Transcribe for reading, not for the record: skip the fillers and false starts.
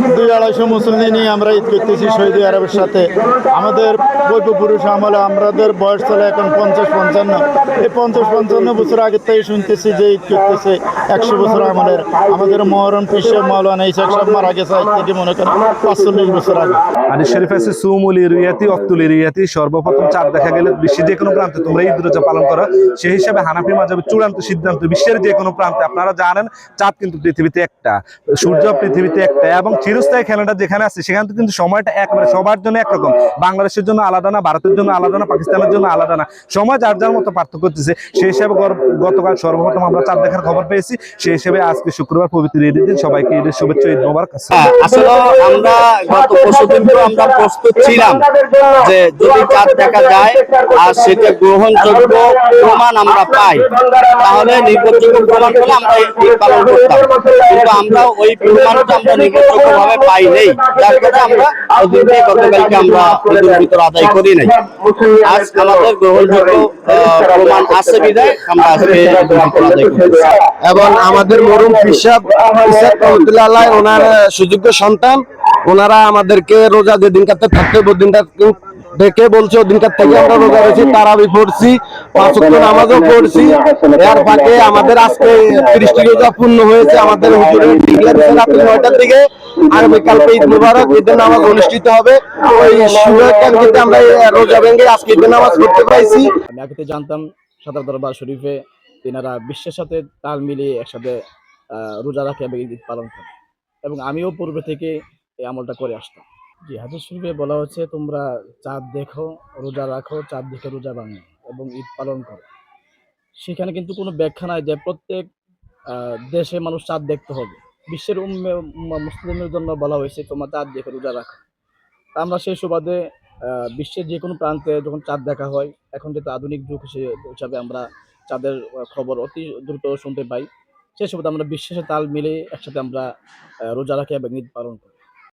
200-250 মুসল্লি নিয়ে আমরা ঈদ করতেছি সৌদি আরবের সাথে। আমাদের পূর্বপুরুষ আমলে আমাদের বয়স চলে এখন 50-55। এই 50-55 বছর আগের থেকে শুনতেছি যে ঈদ করতেছে 100 বছর আমলের। আমাদের মহরম পিসে মাওলানা ইসাক সাহেব মারা গেছে আজ থেকে মনে করেন 45 বছর আগে। হাদিস শরীফ আছে সুমুল ইরিয়াতি অফতুল ইরিয়াতি, সর্বপ্রথম চাঁদ দেখা গেলে বিশ্বের যে কোনো প্রান্তে তোমরা ঈদ রোজা পালন করো। সেই হিসাবে হানাফি মাযহাবের চূড়ান্ত সিদ্ধান্ত, বিশ্বের যে কোনো প্রান্তে, আপনারা জানেন চাঁদ কিন্তু পৃথিবীতে একটা, সূর্য পৃথিবীতে একটা, এবং চিরস্থায়ী খেলাটা যেখানে আছে সেখানে কিন্তু সময়টা একেবারে সবার জন্য একরকম। বাংলাদেশের জন্য আলাদা না, ভারতের জন্য আলাদা না, পাকিস্তানের জন্য আলাদা না, সময় যার যার মতো পার্থক্য করতেছে। সেই হিসাবে গতকাল সর্বপ্রথম আমরা চাঁদ দেখার খবর পেয়েছি। সেই হিসেবে আজকে শুক্রবার পবিত্র ঈদের দিন, সবাইকে ঈদের শুভেচ্ছা, ঈদ মোবারক। আসলে আমরা গত পরশুদিন তো আমরা প্রস্তুত ছিলাম যে যদি চাঁদ দেখা যায় আর সেটা গ্রহণযোগ্য প্রমাণ আমরা পাই, তাহলে নির্ভরযোগ্য প্রমাণ পেলে আমরা ঈদ পালন করতাম। কিন্তু আমরা ওই প্রমাণটা আমরা নির্ভরযোগ্য ভাবে পাই নেই, যার কারণে আমরা ওদিনকে গতকালকে আমরা ঈদুল ফিতর আদায় করি নাই। আজ আমাদের গ্রহণযোগ্য প্রমাণ আছে বিধায় আমরা আজকে ঈদুল ফিতর আদায় করতেছি। এবং আমাদের মরুম পিসাব রহমতুল্লাহ ওনার সুযোগ্য সন্তান, ওনারা আমাদেরকে রোজা যে দিনকাতে থাকতে দিনটা ডেকে বলছে ওদিনকার থেকে আমরা রোজা রয়েছি, তারাবি পড়ছি, 5 ওয়াক্ত নামাজও পড়ছি। এর ফাঁকে আমাদের আজকে 30টি রোজা পূর্ণ হয়েছে। আমাদের হুজুরের রাত্রি 9টার দিকে আগামীকালকে ঈদ মুবারক, ঈদের নামাজ অনুষ্ঠিত হবে। ওই শুভকামনাতে আমরা রোজা ভেঙে আজকে ঈদের নামাজ পড়তে পাইছি। আমি আগে থেকে জানতাম সদর দরবার শরীফে তেনারা বিশ্বের সাথে তাল মিলিয়ে একসাথে রোজা রাখে এবং ঈদ পালন করে, এবং আমিও পূর্বে থেকে এই আমলটা করে আসতাম। জি, হাদিস শরীফে বলা হচ্ছে তোমরা চাঁদ দেখো, রোজা রাখো, চাঁদ দেখে রোজা ভাঙো এবং ঈদ পালন করো। সেখানে কিন্তু কোনো ব্যাখ্যা নাই যে প্রত্যেক দেশে মানুষ চাঁদ দেখতে হবে। বিশ্বের মুসলিমদের জন্য বলা হয়েছে তোমরা চাঁদ দেখে রোজা রাখো। তা আমরা সেই সুবাদে বিশ্বের যে কোনো প্রান্তে যখন চাঁদ দেখা হয়, এখন যেহেতু আধুনিক যুগ হিসাবে আমরা চাঁদের খবর অতি দ্রুত শুনতে পাই, সেই সুবাদে আমরা বিশ্বের সাথে তাল মিলে একসাথে আমরা রোজা রাখি এবং ঈদ পালন করি।